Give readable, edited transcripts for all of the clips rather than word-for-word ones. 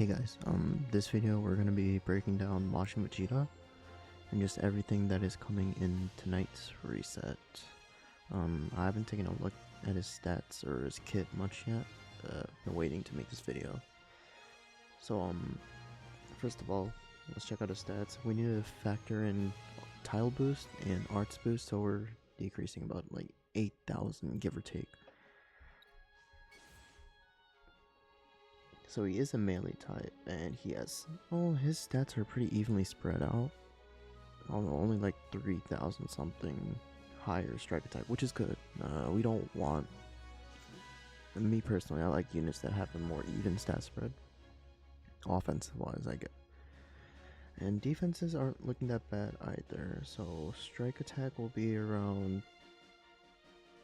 Hey guys, this video we're gonna be breaking down MAJIN VEGETA and just everything that is coming in tonight's reset. I haven't taken a look at his stats or his kit much yet. Been waiting to make this video. So first of all, let's check out his stats. We need to factor in tile boost and arts boost, so we're decreasing about like 8,000 give or take. So he is a melee type, and he has, well, his stats are pretty evenly spread out. Only like 3,000 something higher striker type, which is good. We don't want, me personally, I like units that have a more even stat spread. Offensive wise, I get. And defenses aren't looking that bad either. So strike attack will be around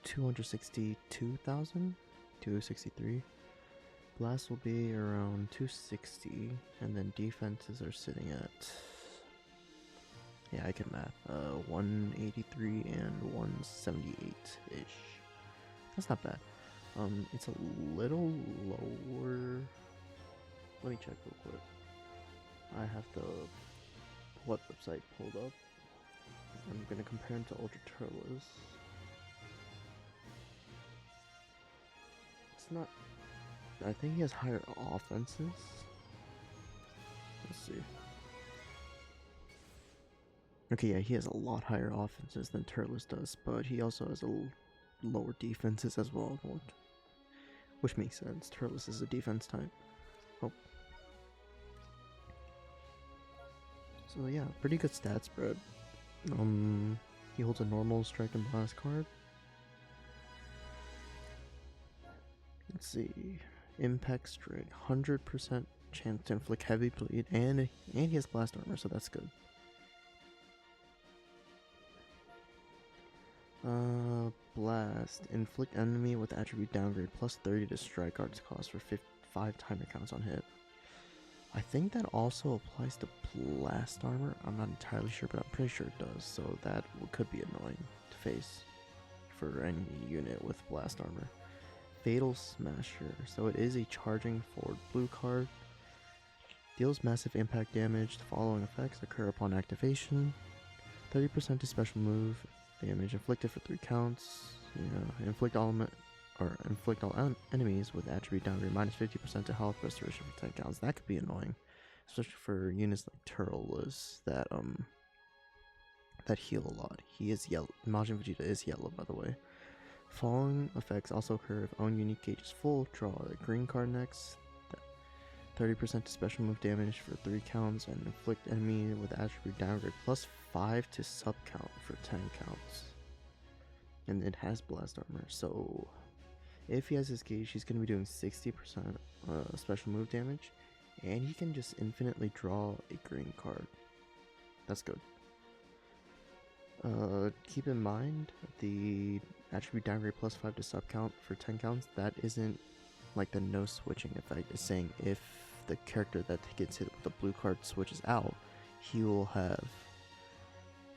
262,000, 263. Blast will be around 260, and then defenses are sitting at, yeah, I can math, 183 and 178-ish. That's not bad. It's a little lower. Let me check real quick. I have the what website pulled up. I'm gonna compare him to Ultra Turles. It's not. I think he has higher offenses. Let's see. Okay, yeah, he has a lot higher offenses than Turles does, but he also has a lower defenses as well, which makes sense. Turles is a defense type. Oh. So yeah, pretty good stat spread. He holds a normal strike and blast card. Let's see. Impact strike, 100% chance to inflict heavy bleed, and he has blast armor, so that's good. Blast, inflict enemy with attribute downgrade plus 30 to strike arts cost for 5 timer counts on hit. I think that also applies to blast armor. I'm not entirely sure, but I'm pretty sure it does, so that could be annoying to face for any unit with blast armor. Fatal Smasher, so it is a charging forward blue card. Deals massive impact damage. The following effects occur upon activation: 30% to special move damage inflicted for 3 counts. Inflict all enemies with attribute downgrade minus 50% to health restoration for 10 counts. That could be annoying, especially for units like Turles that heal a lot. He is yellow. MAJIN VEGETA is yellow, by the way. Following effects also occur if own unique gauge is full. Draw a green card next. 30% to special move damage for 3 counts, and inflict enemy with attribute downgrade plus 5 to sub count for 10 counts. And it has blast armor, so if he has his gauge, he's going to be doing 60% special move damage, and he can just infinitely draw a green card. That's good. Keep in mind the attribute downgrade plus 5 to sub count for 10 counts. That isn't like the no switching effect. It's saying if the character that gets hit with the blue card switches out, he will have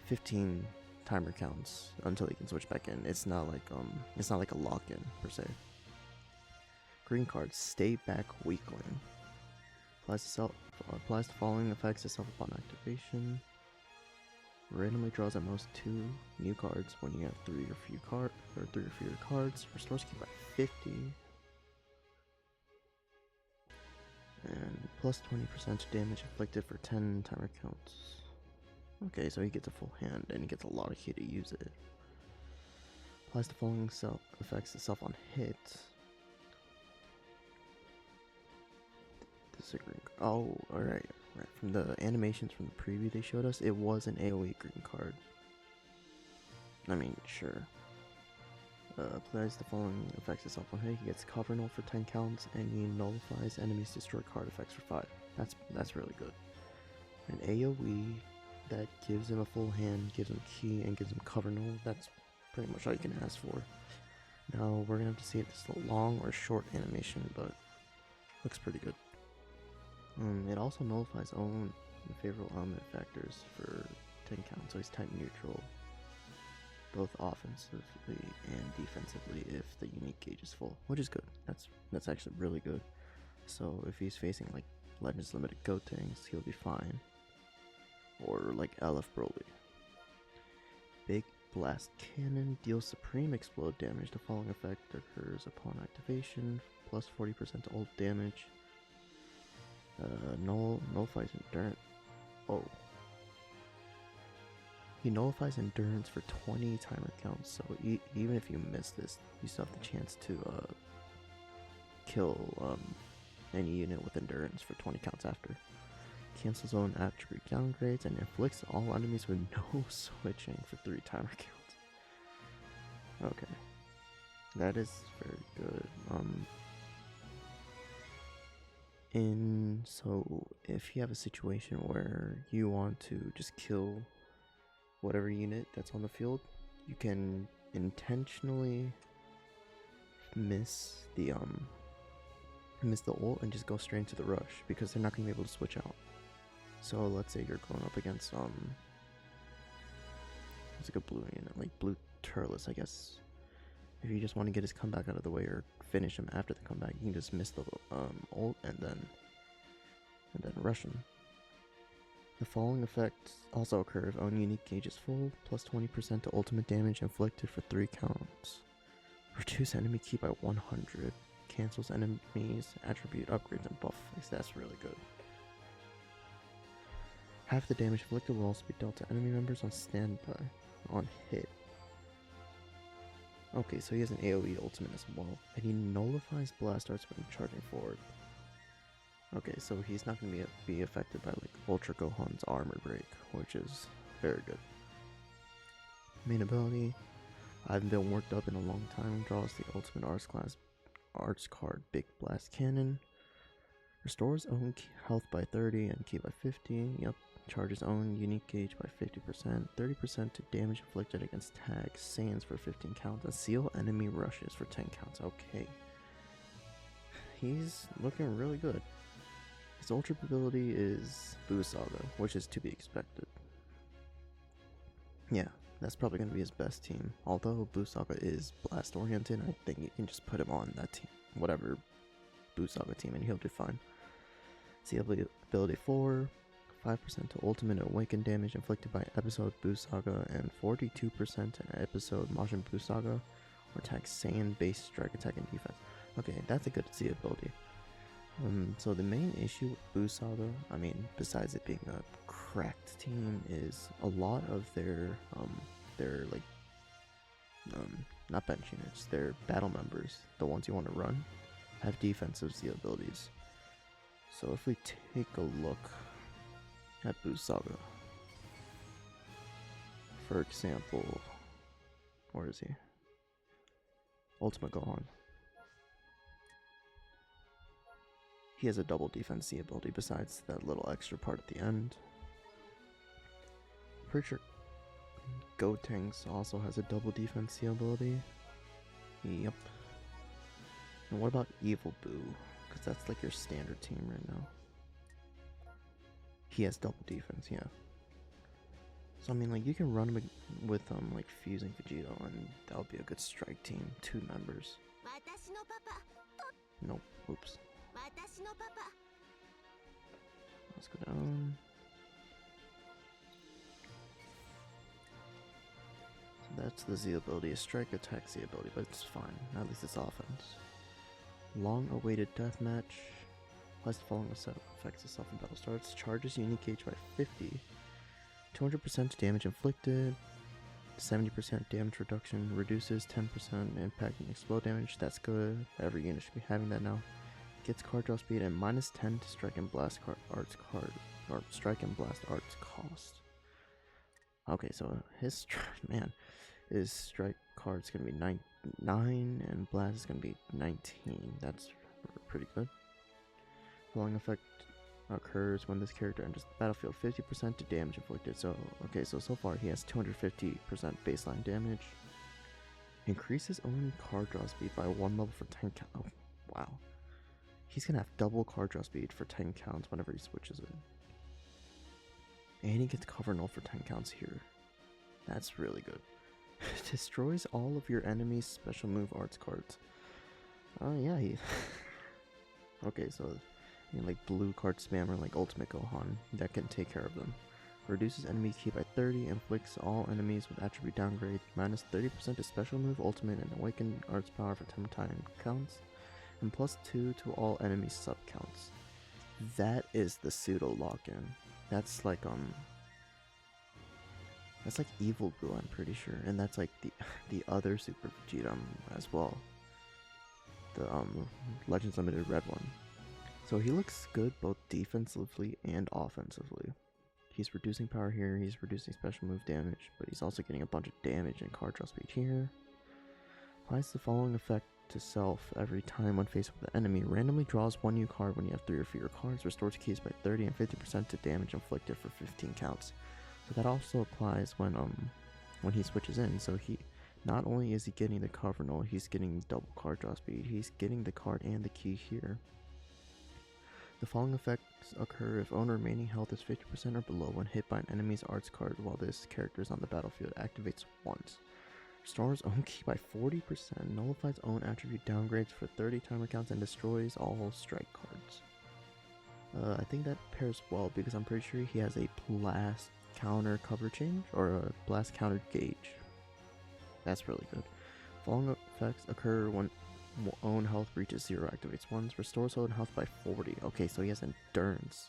15 timer counts until he can switch back in. It's not like a lock-in per se. Green card, stay back weakling. Applies the following effects to self upon activation. Randomly draws at most 2 new cards when you have 3 or fewer cards. Restores key by 50. And plus 20% to damage inflicted for 10 timer counts. Okay, so he gets a full hand and he gets a lot of key to use it. Applies the following effects to self on hit. Disagree. Oh, alright. Right. From the animations from the preview they showed us, it was an AoE green card. I mean, sure. Applies the following effects to self on hit. He gets cover null for 10 counts, and he nullifies enemies destroy card effects for 5. That's really good. An AoE that gives him a full hand, gives him key, and gives him cover null. That's pretty much all you can ask for. Now we're gonna have to see if it's a long or short animation, but looks pretty good. It also nullifies own favorable element factors for 10 counts, so he's type neutral, both offensively and defensively if the unique gauge is full, which is good. That's actually really good. So if he's facing like Legends Limited Gotenks, he'll be fine. Or like LF Broly. Big Blast Cannon deals supreme explode damage. The following effect occurs upon activation, plus 40% ult damage. Nullifies endurance. Oh. He nullifies endurance for 20 timer counts, so even if you miss this, you still have the chance to kill any unit with endurance for 20 counts after. Cancels own attribute downgrades and inflicts all enemies with no switching for 3 timer counts. Okay, that is very good. So if you have a situation where you want to just kill whatever unit that's on the field, you can intentionally miss the ult and just go straight into the rush because they're not gonna be able to switch out. So let's say you're going up against it's like a blue unit, like blue Turles, I guess. If you just want to get his comeback out of the way or finish him after the comeback, you can just miss the ult and then rush him. The following effects also occur if own unique gauge is full, plus 20% to ultimate damage inflicted for 3 counts. Reduce enemy ki by 100. Cancels enemies, attribute upgrades, and buff effects. That's really good. Half the damage inflicted will also be dealt to enemy members on standby, on hit. Okay, so he has an AoE ultimate as well, and he nullifies blast arts when charging forward. Okay, so he's not going to be affected by like Ultra Gohan's armor break, which is very good. Main ability, I haven't been worked up in a long time, draws the ultimate arts card Big Blast Cannon. Restores own health by 30 and ki by 50, yep. Charges own unique gauge by 50%, 30% to damage inflicted against tags, Saiyans for 15 counts, and seal enemy rushes for 10 counts. Okay. He's looking really good. His ultra ability is Buu Saga, which is to be expected. Yeah, that's probably going to be his best team. Although Buu Saga is blast oriented, I think you can just put him on that team, whatever Buu Saga team, and he'll do fine. See ability 4, 5% to ultimate awaken damage inflicted by episode Buu Saga, and 42% to episode MAJIN Buu Saga, or attack Saiyan base strike attack and defense. Okay, that's a good Z ability. So the main issue with Buu Saga, I mean, besides it being a cracked team, is a lot of their like not bench units, their battle members, the ones you want to run, have defensive Z abilities. So if we take a look at Buu Saga, for example, where is he? Ultimate Gohan. He has a double defense Z ability besides that little extra part at the end. Pretty sure Gotenks also has a double defense Z ability. Yep. And what about Evil Buu? Because that's like your standard team right now. He has double defense, yeah. So I mean, like, you can run him with like fusing Vegeta, and that would be a good strike team. 2 members. Nope. Oops. Let's go down. So that's the Z ability, a strike attack Z ability, but it's fine. At least it's offense. Long-awaited deathmatch. Applies the following effects itself in battle starts. Charges unique gauge by 50. 200% damage inflicted. 70% damage reduction. Reduces 10% impact and explode damage. That's good. Every unit should be having that now. Gets card draw speed and -10 to strike and blast strike and blast arts cost. Okay, so his strike card's gonna be 9 and blast is gonna be 19. That's pretty good. Following effect occurs when this character enters the battlefield. 50% to damage inflicted. So okay, so far he has 250% baseline damage. Increases own card draw speed by 1 level for 10 counts. Oh, wow. He's gonna have double card draw speed for 10 counts whenever he switches it. And he gets cover null for 10 counts here. That's really good. Destroys all of your enemy's special move arts cards. Oh yeah, he... Okay, so and like blue card spammer like Ultimate Gohan that can take care of them. Reduces enemy ki by 30, inflicts all enemies with attribute downgrade, minus 30% to special move, ultimate, and awakened arts power for 10 time counts, and plus 2 to all enemy sub counts. That is the pseudo lock-in. That's like Evil Boo, I'm pretty sure, and that's like the other Super Vegeta as well. The Legends Limited Red one. So he looks good both defensively and offensively. He's reducing power here, he's reducing special move damage, but he's also getting a bunch of damage and card draw speed here. Applies the following effect to self every time when faced with an enemy. Randomly draws one new card when you have 3 or fewer cards. Restores keys by 30 and 50% to damage inflicted for 15 counts. So that also applies when he switches in. So he not only is he getting the cover null, he's getting double card draw speed. He's getting the card and the key here. The following effects occur if own remaining health is 50% or below when hit by an enemy's arts card while this character is on the battlefield. Activates once. Restores own key by 40%, nullifies own attribute downgrades for 30 timer counts, and destroys all strike cards. I think that pairs well because I'm pretty sure he has a blast counter cover change or a blast counter gauge. That's really good. Following effects occur when own health reaches 0, activates once, restores own health by 40. Okay, so he has endurance.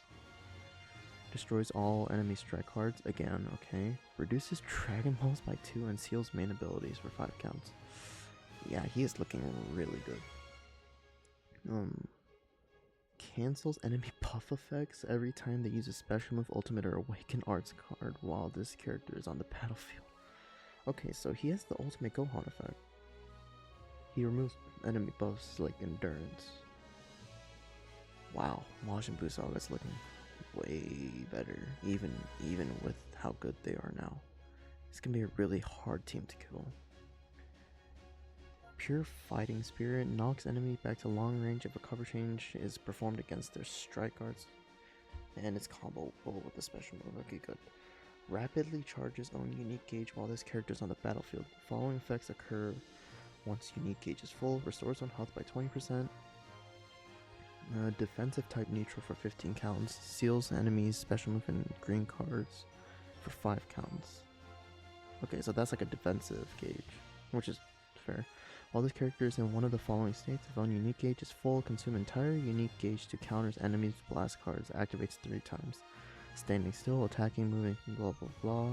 Destroys all enemy strike cards again, okay. Reduces Dragon Balls by 2 and seals main abilities for 5 counts. Yeah, he is looking really good. Cancels enemy buff effects every time they use a special move, ultimate, or awaken arts card while this character is on the battlefield. Okay, so he has the Ultimate Gohan effect. He removes enemy buffs like endurance. Wow, Majin Buu Saga's looking way better, even with how good they are now. It's gonna be a really hard team to kill. Pure Fighting Spirit knocks enemy back to long range if a cover change is performed against their strike cards, and it's comboable with the special move. Okay, good. Rapidly charges own unique gauge while this character is on the battlefield. The following effects occur once unique gauge is full. Restores own health by 20%. Defensive type neutral for 15 counts. Seals enemies special move and green cards for 5 counts. Okay, so that's like a defensive gauge, which is fair. While this character is in one of the following states, if own unique gauge is full, consume entire unique gauge to counters enemies' blast cards. Activates 3 times. Standing still, attacking, moving, blah blah blah.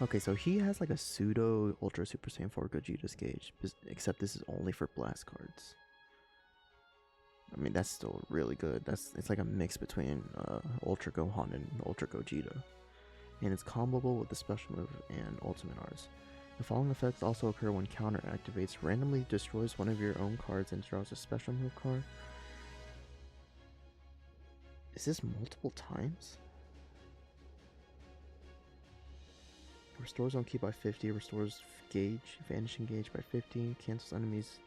Okay, so he has like a pseudo Ultra Super Saiyan 4 Gogeta's gauge, except this is only for blast cards. I mean, that's still really good. It's like a mix between Ultra Gohan and Ultra Gogeta. And it's comboable with the special move and ultimate arts. The following effects also occur when counter activates. Randomly destroys one of your own cards and draws a special move card. Is this multiple times? Restores own key by 50, restores gauge, vanishing gauge by 50, cancels enemies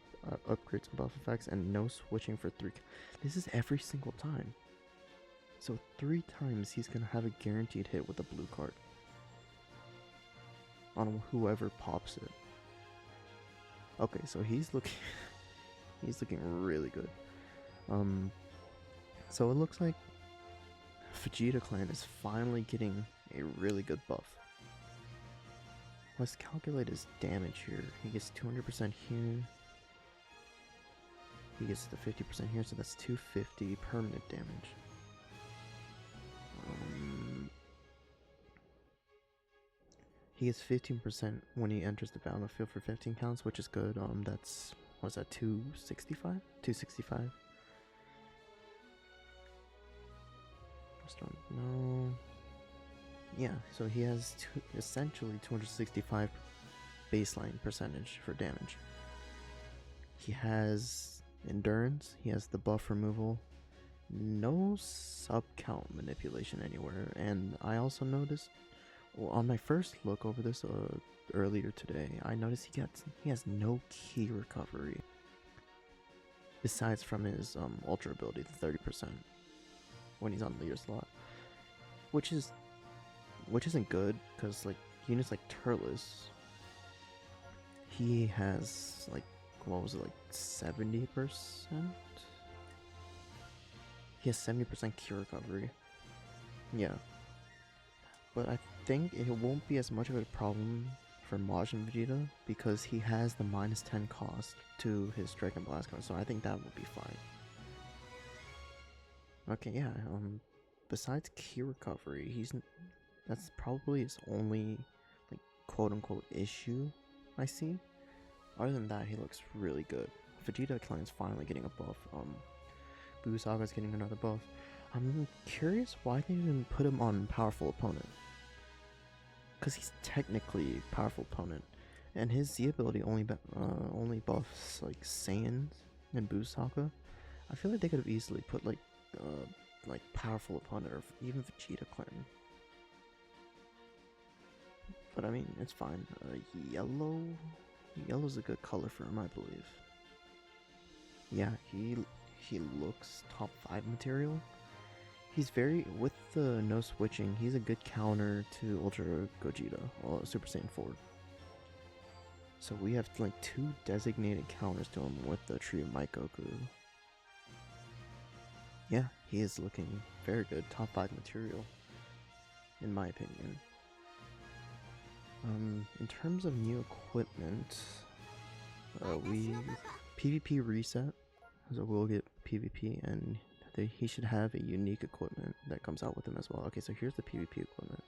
upgrades and buff effects, and no switching for 3. This is every single time. So 3 times he's gonna have a guaranteed hit with a blue card on whoever pops it. Okay, so he's looking really good. So it looks like Vegeta Clan is finally getting a really good buff. Let's calculate his damage here. He gets 200% here. He gets the 50% here, so that's 250 permanent damage. He gets 15% when he enters the battlefield for 15 counts, which is good. That's, what's that, 265? 265. No. Yeah, so he has essentially 265 baseline percentage for damage. He has endurance, he has the buff removal, no sub count manipulation anywhere, and I also noticed, well, on my first look over this earlier today, I noticed he has no key recovery besides from his ultra ability, the 30% when he's on leader slot, which isn't good, because like units like Turles, he has like, what was it, like 70%? He has 70% Q recovery. Yeah. But I think it won't be as much of a problem for Majin Vegeta because he has the -10 cost to his Dragon Blast card, so I think that will be fine. Okay, yeah, besides Q recovery, that's probably his only, like, quote-unquote issue I see. Other than that, he looks really good. Vegeta Clan's finally getting a buff. Buu Saga's getting another buff. I'm curious why they didn't put him on Powerful Opponent. Because he's technically Powerful Opponent. And his Z ability only buffs, like, Saiyans and Buu Saga. I feel like they could have easily put, like Powerful Opponent or even Vegeta Clan. But I mean, it's fine. Yellow's a good color for him, I believe. Yeah, he looks top 5 material. He's with the no switching, he's a good counter to Ultra Gogeta, Super Saiyan 4. So we have like 2 designated counters to him with the Tree of Might Goku. Yeah, he is looking very good, top 5 material, in my opinion. In terms of new equipment, PvP reset, so we'll get PvP, and he should have a unique equipment that comes out with him as well. Okay, so here's the PvP equipment.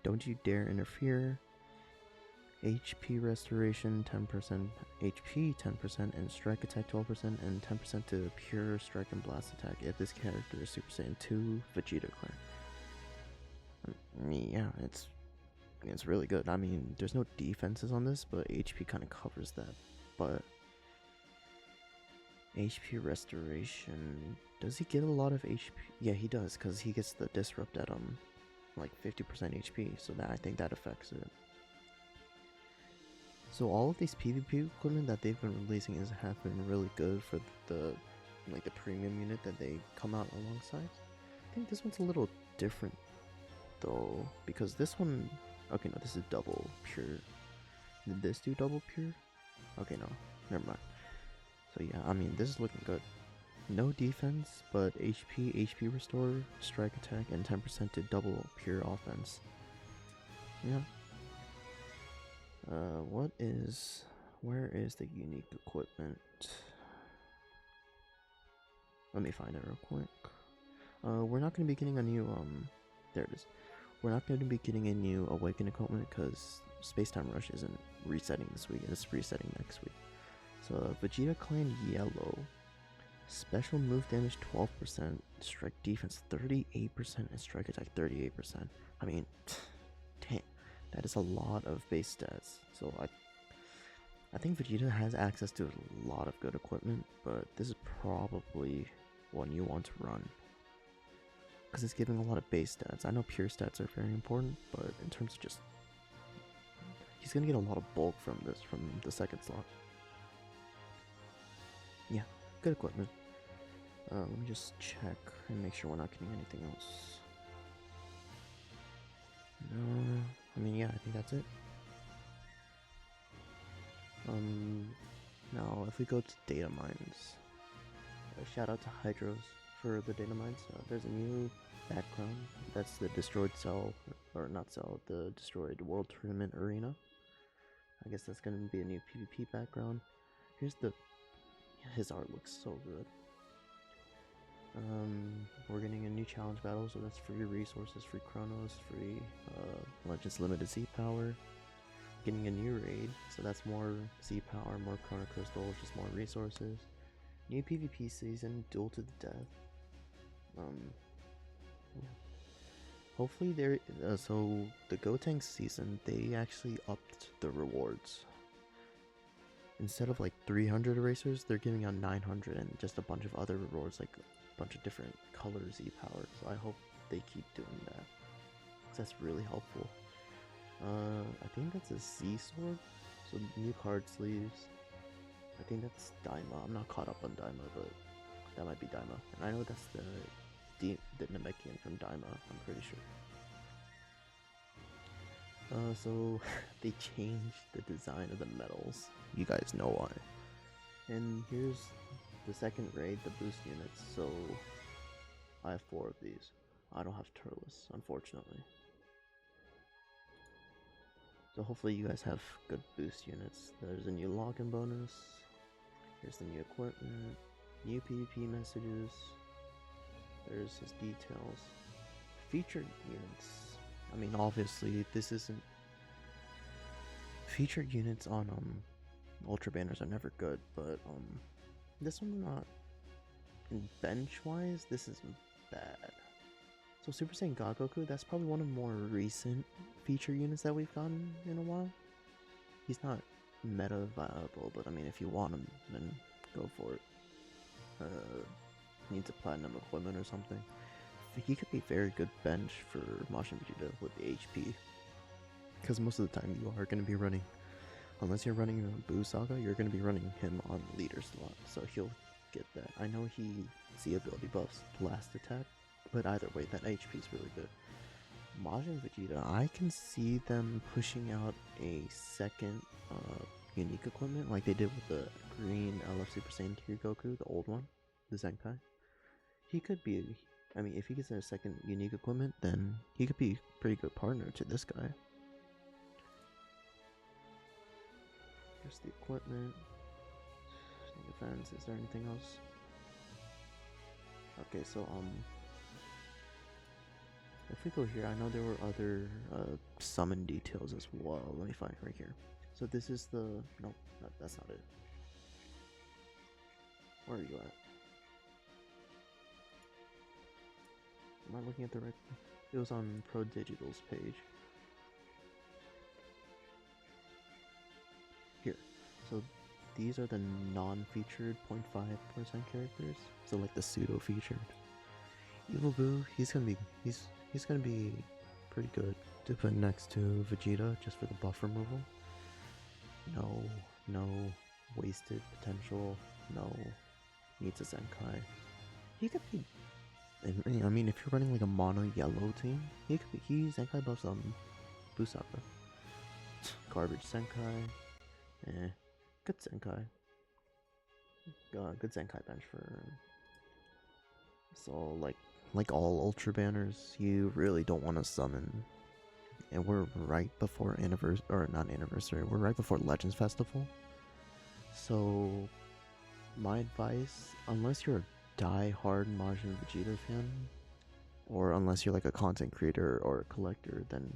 Don't you dare interfere. HP restoration 10%, HP 10%, and strike attack 12%, and 10% to pure strike and blast attack if this character is Super Saiyan 2 Vegeta Clan. I mean, yeah, it's really good. I mean, there's no defenses on this, but HP kind of covers that. But HP restoration, does he get a lot of HP? Yeah, he does, because he gets the disrupt at like 50% HP, so that I think that affects it. So all of these PvP equipment that they've been releasing have been really good for the premium unit that they come out alongside. I think this one's a little different though, because this one, okay, no, this is double pure. Did this do double pure? Okay, no, never mind. So yeah, I mean, this is looking good. No defense, but HP restore, strike attack, and 10% to double pure offense. Yeah. Where is the unique equipment? Let me find it real quick. We're not going to be getting a new, there it is. We're not going to be getting a new Awaken equipment because Space Time Rush isn't resetting this week, and it's resetting next week. So, Vegeta Clan Yellow. Special move damage 12%, strike defense 38%, and strike attack 38%. I mean, damn, that is a lot of base stats. So I think Vegeta has access to a lot of good equipment, but this is probably one you want to run, because it's giving a lot of base stats. I know pure stats are very important, but in terms of just, he's gonna get a lot of bulk from the second slot. Yeah, good equipment. Let me just check and make sure we're not getting anything else. No, I mean, yeah, I think that's it. Now if we go to data mines, shout out to Hydros for the data mines. There's a new background. That's the destroyed cell, or not cell, the destroyed World Tournament Arena. I guess that's gonna be a new PvP background. His art looks so good. We're getting a new challenge battle, so that's free resources, free chronos, free Legends Limited Z power. Getting a new raid, so that's more Z power, more chrono crystals, just more resources. New PvP season, duel to the death. Yeah. Hopefully so the Gotenks season, they actually upped the rewards. Instead of like 300 erasers, they're giving out 900 and just a bunch of other rewards, like a bunch of different colors, Z-power. So I hope they keep doing that, because that's really helpful. I think that's a Z-sword, so new card sleeves. I think that's Daima. I'm not caught up on Daima, but that might be Daima. And I know that's the Namekian from Daima, I'm pretty sure. So they changed the design of the medals. You guys know why. And here's the second raid, the boost units. So I have 4 of these. I don't have Turles, unfortunately. So hopefully you guys have good boost units. There's a new login bonus. Here's the new equipment. New PvP messages. There's his details. Featured units. I mean, obviously, this isn't... Featured units on, Ultra Banners are never good, but, this one's not... In bench-wise, this isn't bad. So Super Saiyan God Goku, that's probably one of the more recent feature units that we've gotten in a while. He's not meta viable, but I mean, if you want him, then go for it. Needs a platinum equipment or something. He could be very good bench for Majin Vegeta with the HP. Because most of the time you are going to be running, unless you're running a Buu Saga, you're going to be running him on leader slot. So he'll get that. I know he Z ability buffs blast attack, but either way, that HP is really good. Majin Vegeta, I can see them pushing out a second unique equipment like they did with the green LF Super Saiyan 2 Goku, the old one, the Zenkai. He could be, I mean, if he gets a second unique equipment, then he could be a pretty good partner to this guy. Here's the equipment. Defense, is there anything else? Okay, so, if we go here, I know there were other summon details as well. Let me find it right here. So this is the... No, that's not it. Where are you at? Am I looking at the right... It was on Pro Digital's page. Here. So these are the non-featured 0.5% characters. So like the pseudo-featured. Evil Buu, he's gonna be pretty good to put next to Vegeta just for the buff removal. No wasted potential. No needs a Zenkai. He could be. I mean, if you're running like a mono yellow team, he Zenkai buffs Buu Saga. Garbage Zenkai. Good Zenkai. Good Zenkai bench for. So like all Ultra Banners, you really don't want to summon. And we're right before we're right before Legends Festival. So, my advice, unless you're a die-hard Majin Vegeta fan, or unless you're like a content creator or a collector, then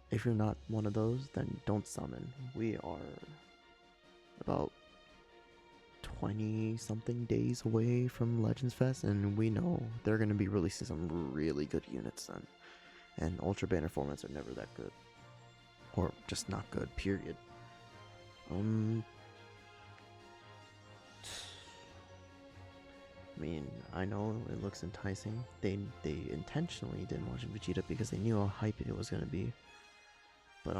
if you're not one of those, then don't summon. We are about 20-something days away from Legends Fest, and we know they're going to be releasing some really good units then. And Ultra Banner formats are never that good. Or just not good, period. I mean, I know it looks enticing. They intentionally didn't watch Vegeta because they knew how hype it was going to be. But,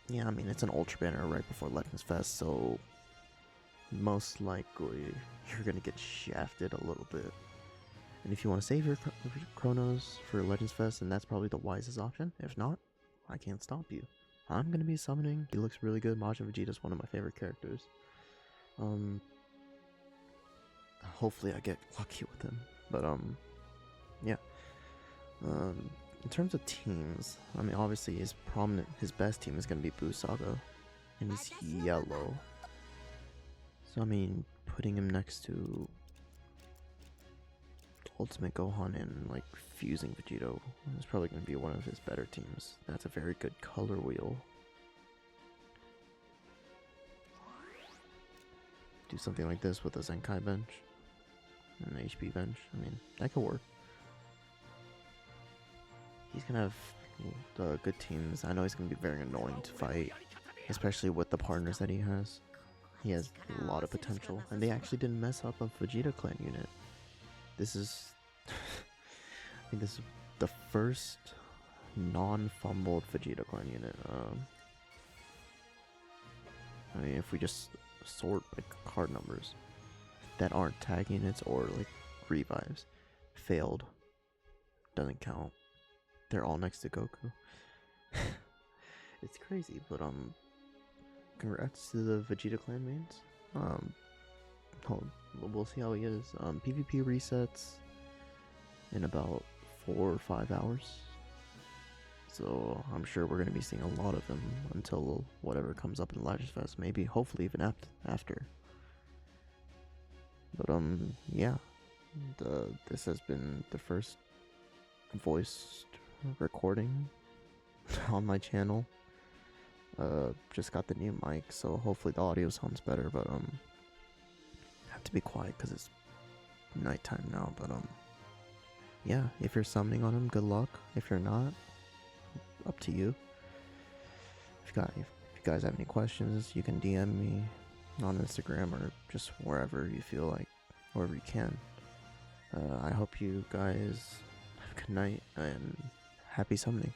yeah, I mean, it's an Ultra Banner right before Legends Fest, so most likely you're going to get shafted a little bit. And if you want to save your Chronos for Legends Fest, then that's probably the wisest option. If not, I can't stop you. I'm going to be summoning. He looks really good. Majin Vegeta is one of my favorite characters. Hopefully I get lucky with him. But, yeah. In terms of teams, I mean, obviously his best team is going to be Buu Saga. And he's yellow. So, I mean, putting him next to Ultimate Gohan and like fusing Vegeta is probably going to be one of his better teams. That's a very good color wheel. Do something like this with a Zenkai bench and an HP bench. I mean, that could work. He's going to have good teams. I know he's going to be very annoying to fight, especially with the partners that he has. He has a lot of potential, and they actually didn't mess up a Vegeta clan unit. This is, I think this is the first non-fumbled Vegeta clan unit. I mean, if we just sort like card numbers that aren't tag units or like revives, failed, doesn't count. They're all next to Goku. It's crazy, but congrats to the Vegeta clan mains. we'll see how he is. PvP resets in about 4 or 5 hours. So I'm sure we're gonna be seeing a lot of them until whatever comes up in Lashes Fest. Maybe, hopefully, even after. But yeah. This has been the first voiced recording on my channel. Just got the new mic, so hopefully the audio sounds better. But I have to be quiet because it's nighttime now. But yeah. If you're summoning on him, good luck. If you're not, up to you. If you guys have any questions, you can DM me on Instagram or just wherever you feel like, wherever you can. I hope you guys have a good night and happy summoning.